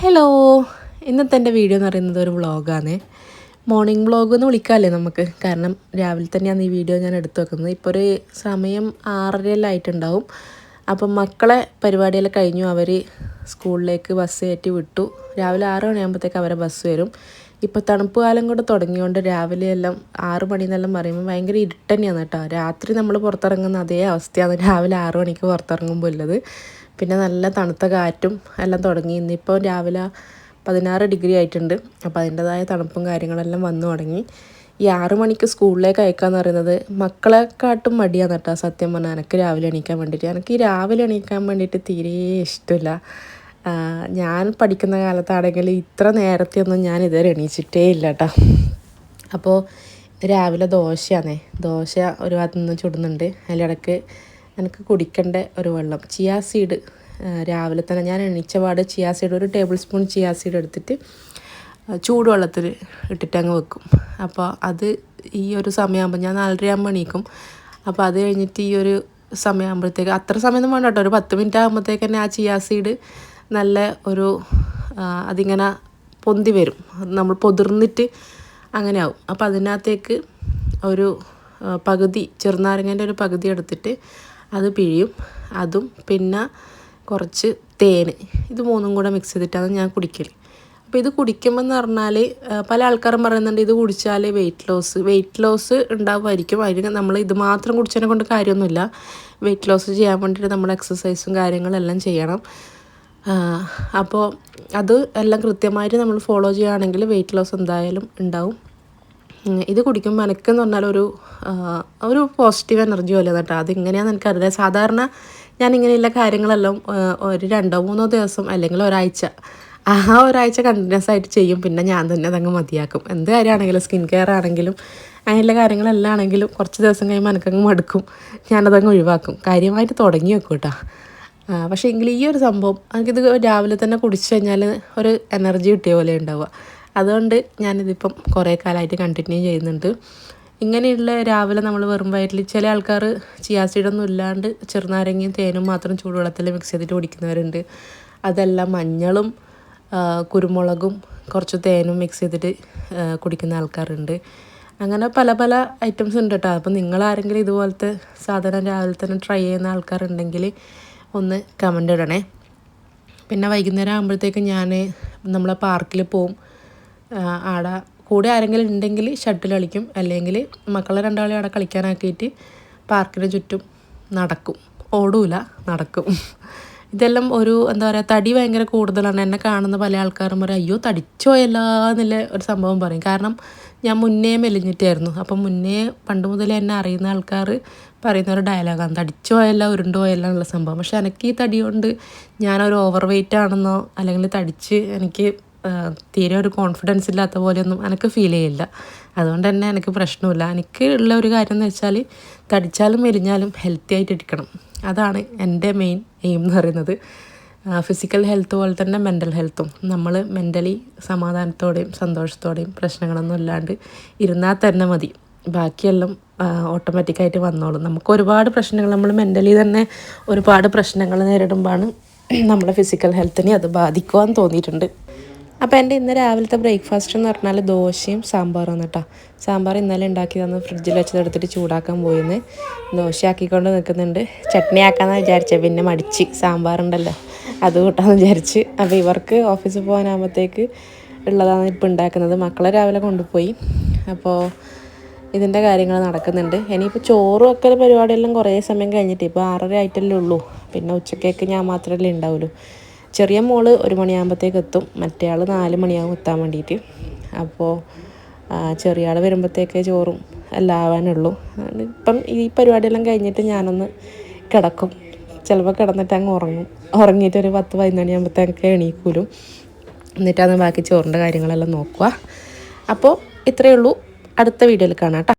Hello, ഇന്നത്തെ എൻ്റെ video എന്ന് പറയുന്നത് ഒരു വ്ളോഗാണ്. മോർണിംഗ് വ്ളോഗ് എന്ന് വിളിക്കാമല്ലേ നമുക്ക്. കാരണം രാവിലെ തന്നെയാണ് ഈ വീഡിയോ ഞാൻ എടുത്തു വെക്കുന്നത്. ഇപ്പോൾ ഒരു സമയം 6:30 അപ്പം മക്കളെ പരിപാടിയെല്ലാം കഴിഞ്ഞു. അവർ സ്കൂളിലേക്ക് ബസ് കയറ്റി വിട്ടു. രാവിലെ 6 മണിയാകുമ്പോഴത്തേക്ക് അവരെ ബസ് വരും. ഇപ്പോൾ തണുപ്പ് കാലം കൂടെ തുടങ്ങിയോണ്ട് രാവിലെ എല്ലാം 6 മണി എന്നെല്ലാം പറയുമ്പോൾ ഭയങ്കര ഇരുട്ട് തന്നെയാണ് കേട്ടോ. രാത്രി നമ്മൾ പുറത്തിറങ്ങുന്ന അതേ അവസ്ഥയാണ് രാവിലെ 6 മണിക്ക് പുറത്തിറങ്ങുമ്പോൾ ഉള്ളത്. പിന്നെ നല്ല തണുത്ത കാറ്റും എല്ലാം തുടങ്ങി. ഇന്നിപ്പോൾ രാവിലെ 16 ഡിഗ്രി ആയിട്ടുണ്ട്. അപ്പോൾ അതിൻ്റെതായ തണുപ്പും കാര്യങ്ങളെല്ലാം വന്നു തുടങ്ങി. ഈ 6 മണിക്ക് സ്കൂളിലേക്ക് അയക്കാമെന്ന് പറയുന്നത് മക്കളെക്കാട്ടും മടിയാണ് കേട്ടോ സത്യം പറഞ്ഞാൽ. എനിക്ക് രാവിലെ എണീക്കാൻ വേണ്ടിയിട്ട് ഈ രാവിലെ എണീക്കാൻ വേണ്ടിയിട്ട് തീരെ ഇഷ്ടമില്ല. ഞാൻ പഠിക്കുന്ന കാലത്താണെങ്കിൽ ഇത്ര നേരത്തെ ഒന്നും ഞാൻ ഇതുവരെ എണീച്ചിട്ടേ ഇല്ല കേട്ടോ. അപ്പോൾ രാവിലെ ദോശ ഒരു ഭാഗത്ത് നിന്ന് ചുടുന്നുണ്ട്. അതിലിടക്ക് എനിക്ക് കുടിക്കേണ്ട ഒരു വെള്ളം ചിയാ സീഡ്. രാവിലെ തന്നെ ഞാൻ എണീച്ച പാട് ചിയാ സീഡ് ഒരു ടേബിൾ സ്പൂൺ ചിയാ സീഡ് എടുത്തിട്ട് ചൂടുവെള്ളത്തിൽ ഇട്ടിട്ട് അങ്ങ് വെക്കും. അപ്പോൾ അത് ഈ ഒരു സമയമാകുമ്പോൾ ഞാൻ 4:30 എണീക്കും. അപ്പോൾ അത് കഴിഞ്ഞിട്ട് ഈ ഒരു സമയമാകുമ്പോഴത്തേക്ക് അത്ര സമയമൊന്നും വേണ്ട കേട്ടോ, ഒരു 10 മിനിറ്റ് ആകുമ്പോഴത്തേക്ക് തന്നെ ആ ചിയാ സീഡ് നല്ല ഒരു അതിങ്ങനെ പൊന്തി വരും. നമ്മൾ പൊതിർന്നിട്ട് അങ്ങനെ ആവും. അപ്പോൾ അതിനകത്തേക്ക് ഒരു പകുതി ചെറുനാരങ്ങേൻ്റെ ഒരു പകുതി എടുത്തിട്ട് അത് പിഴിയും. അതും പിന്നെ കുറച്ച് തേൻ, ഇത് മൂന്നും കൂടെ മിക്സ് ചെയ്തിട്ടാണ് ഞാൻ കുടിക്കൽ. അപ്പോൾ ഇത് കുടിക്കുമ്പോൾ എന്ന് പറഞ്ഞാൽ പല ആൾക്കാരും പറയുന്നുണ്ട് ഇത് കുടിച്ചാൽ വെയിറ്റ് ലോസ് ഉണ്ടാവുമായിരിക്കും. അതിന് നമ്മൾ ഇത് മാത്രം കുടിച്ചതിനെ കൊണ്ട് കാര്യമൊന്നുമില്ല. വെയിറ്റ് ലോസ് ചെയ്യാൻ വേണ്ടിയിട്ട് നമ്മൾ എക്സസൈസും കാര്യങ്ങളെല്ലാം ചെയ്യണം. അപ്പോൾ അത് എല്ലാം കൃത്യമായിട്ട് നമ്മൾ ഫോളോ ചെയ്യുകയാണെങ്കിൽ വെയിറ്റ് ലോസ് എന്തായാലും ഉണ്ടാവും. ഇത് കുടിക്കുമ്പോൾ എനിക്കെന്ന് പറഞ്ഞാൽ ഒരു പോസിറ്റീവ് എനർജി പോലെ കേട്ടോ. അതിങ്ങനെയാണെന്ന് എനിക്കറിയില്ല. സാധാരണ ഞാനിങ്ങനെയുള്ള കാര്യങ്ങളെല്ലാം ഒരു 2-3 ദിവസം അല്ലെങ്കിൽ ഒരാഴ്ച കണ്ടിന്യൂസ് ആയിട്ട് ചെയ്യും. പിന്നെ ഞാൻ തന്നെ അതങ്ങ് മതിയാക്കും. എന്ത് കാര്യമാണെങ്കിലും സ്കിൻ കെയർ ആണെങ്കിലും അങ്ങനെയുള്ള കാര്യങ്ങളെല്ലാം ആണെങ്കിലും കുറച്ച് ദിവസം കഴിയുമ്പോൾ എനിക്കങ്ങ് മടുക്കും. ഞാനതങ്ങ് ഒഴിവാക്കും. കാര്യമായിട്ട് തുടങ്ങി വെക്കും കേട്ടോ. പക്ഷേ എങ്കിൽ ഈ ഒരു സംഭവം എനിക്കിത് രാവിലെ തന്നെ കുടിച്ചു കഴിഞ്ഞാൽ ഒരു എനർജി കിട്ടിയ പോലെ ഉണ്ടാവുക. അതുകൊണ്ട് ഞാനിതിപ്പം കുറേ കാലമായിട്ട് കണ്ടിന്യൂ ചെയ്യുന്നുണ്ട്. ഇങ്ങനെയുള്ള രാവിലെ നമ്മൾ വെറും വയറ്റിൽ ചില ആൾക്കാർ ചിയാ സീഡൊന്നും ഇല്ലാണ്ട് ചെറുനാരങ്ങയും തേനും മാത്രം ചൂടുവെള്ളത്തിൽ മിക്സ് ചെയ്തിട്ട് കുടിക്കുന്നവരുണ്ട്. അതെല്ലാം മഞ്ഞളും കുരുമുളകും കുറച്ച് തേനും മിക്സ് ചെയ്തിട്ട് കുടിക്കുന്ന ആൾക്കാരുണ്ട്. അങ്ങനെ പല പല ഐറ്റംസ് ഉണ്ട് കേട്ടോ. അപ്പോൾ നിങ്ങളാരെങ്കിലും ഇതുപോലത്തെ സാധനം രാവിലെ തന്നെ ട്രൈ ചെയ്യുന്ന ആൾക്കാരുണ്ടെങ്കിൽ ഒന്ന് കമൻ്റ് ഇടണേ. പിന്നെ വൈകുന്നേരം ആകുമ്പോഴത്തേക്ക് ഞാൻ നമ്മളെ പാർക്കിൽ പോവും. ആടെ കൂടെ ആരെങ്കിലും ഉണ്ടെങ്കിൽ ഷട്ടിൽ കളിക്കും, അല്ലെങ്കിൽ മക്കളെ 2 ആളെ അവിടെ കളിക്കാനാക്കിയിട്ട് പാർക്കിന് ചുറ്റും നടക്കും. ഓടൂല, നടക്കും. ഇതെല്ലാം ഒരു എന്താ പറയുക, തടി ഭയങ്കര കൂടുതലാണ്. എന്നെ കാണുന്ന പല ആൾക്കാരും പറയും അയ്യോ തടിച്ചോയല്ല എന്നുള്ള ഒരു സംഭവം പറയും. കാരണം ഞാൻ മുന്നേ മെലിഞ്ഞിട്ടായിരുന്നു. അപ്പം മുന്നേ പണ്ട് മുതലേ എന്നെ അറിയുന്ന ആൾക്കാർ പറയുന്ന ഒരു ഡയലോഗാണ് തടിച്ചോയല്ല ഉരുണ്ടുപോയല്ല എന്നുള്ള സംഭവം. പക്ഷെ എനിക്ക് ഈ തടി കൊണ്ട് ഞാനൊരു ഓവർ വെയ്റ്റ് ആണെന്നോ അല്ലെങ്കിൽ തടിച്ച് എനിക്ക് തീരെ ഒരു കോൺഫിഡൻസ് ഇല്ലാത്ത പോലെയൊന്നും എനിക്ക് ഫീൽ ചെയ്യില്ല. അതുകൊണ്ട് തന്നെ എനിക്ക് പ്രശ്നമില്ല. എനിക്ക് ഉള്ള ഒരു കാര്യം എന്ന് വെച്ചാൽ തടിച്ചാലും മെലിഞ്ഞാലും ഹെൽത്തി ആയിട്ട് ഇരിക്കണം. അതാണ് എൻ്റെ മെയിൻ എയിം എന്ന് പറയുന്നത്. ഫിസിക്കൽ ഹെൽത്ത് പോലെ തന്നെ മെൻ്റൽ ഹെൽത്തും. നമ്മൾ മെൻ്റലി സമാധാനത്തോടെയും സന്തോഷത്തോടെയും പ്രശ്നങ്ങളൊന്നും ഇല്ലാണ്ട് ഇരുന്നാൽ തന്നെ മതി. ബാക്കിയെല്ലാം ഓട്ടോമാറ്റിക്കായിട്ട് വന്നോളും. നമുക്ക് ഒരുപാട് പ്രശ്നങ്ങൾ നമ്മൾ മെൻ്റലി തന്നെ ഒരുപാട് പ്രശ്നങ്ങൾ നേരിടുമ്പോഴാണ് നമ്മുടെ ഫിസിക്കൽ ഹെൽത്തിനെ അത് ബാധിക്കുവാന്ന് തോന്നിയിട്ടുണ്ട്. അപ്പോൾ എൻ്റെ ഇന്ന് രാവിലത്തെ ബ്രേക്ക്ഫാസ്റ്റ് എന്ന് പറഞ്ഞാൽ ദോശയും സാമ്പാറും കേട്ടോ. സാമ്പാർ ഇന്നലെ ഉണ്ടാക്കി തന്ന് ഫ്രിഡ്ജിൽ വെച്ചതെടുത്തിട്ട് ചൂടാക്കാൻ പോയിന്ന് ദോശ ആക്കിക്കൊണ്ട് നിൽക്കുന്നുണ്ട്. ചട്നി ആക്കാമെന്ന് വിചാരിച്ചത്, പിന്നെ മടിച്ച് സാമ്പാറുണ്ടല്ലോ അത് കൂട്ടാമെന്ന് വിചാരിച്ച്. അപ്പോൾ ഇവർക്ക് ഓഫീസിൽ പോകാനാകുമ്പോഴത്തേക്ക് ഉള്ളതാണ് ഇപ്പോൾ ഉണ്ടാക്കുന്നത്. മക്കളെ രാവിലെ കൊണ്ടുപോയി. അപ്പോൾ ഇതിൻ്റെ കാര്യങ്ങൾ നടക്കുന്നുണ്ട്. ഇനിയിപ്പോൾ ചോറ് വെക്കൽ പരിപാടിയെല്ലാം കുറേ സമയം കഴിഞ്ഞിട്ട് ഇപ്പോൾ 6:30 ആയിട്ടല്ലേ ഉള്ളൂ. പിന്നെ ഉച്ചക്കേക്ക് ഞാൻ മാത്രമല്ലേ ഉണ്ടാവുള്ളൂ. ചെറിയ മോള് 1 മണിയാകുമ്പോഴത്തേക്ക് എത്തും, മറ്റേ ആൾ 4 മണിയാകും എത്താൻ വേണ്ടിയിട്ട്. അപ്പോൾ ചെറിയ ആൾ വരുമ്പോഴത്തേക്ക് ചോറും എല്ലാം ആവാനുള്ളൂ. ഇപ്പം ഈ പരിപാടിയെല്ലാം കഴിഞ്ഞിട്ട് ഞാനൊന്ന് കിടക്കും. ചിലപ്പോൾ കിടന്നിട്ട് അങ്ങ് ഉറങ്ങിയിട്ട് ഒരു 10-11 മണിയാകുമ്പോഴത്തേക്ക് എണീക്കൂലും. എന്നിട്ടാണ് ബാക്കി ചോറിൻ്റെ കാര്യങ്ങളെല്ലാം നോക്കുക. അപ്പോൾ ഇത്രയേ ഉള്ളൂ. അടുത്ത വീഡിയോയിൽ കാണാം കേട്ടോ.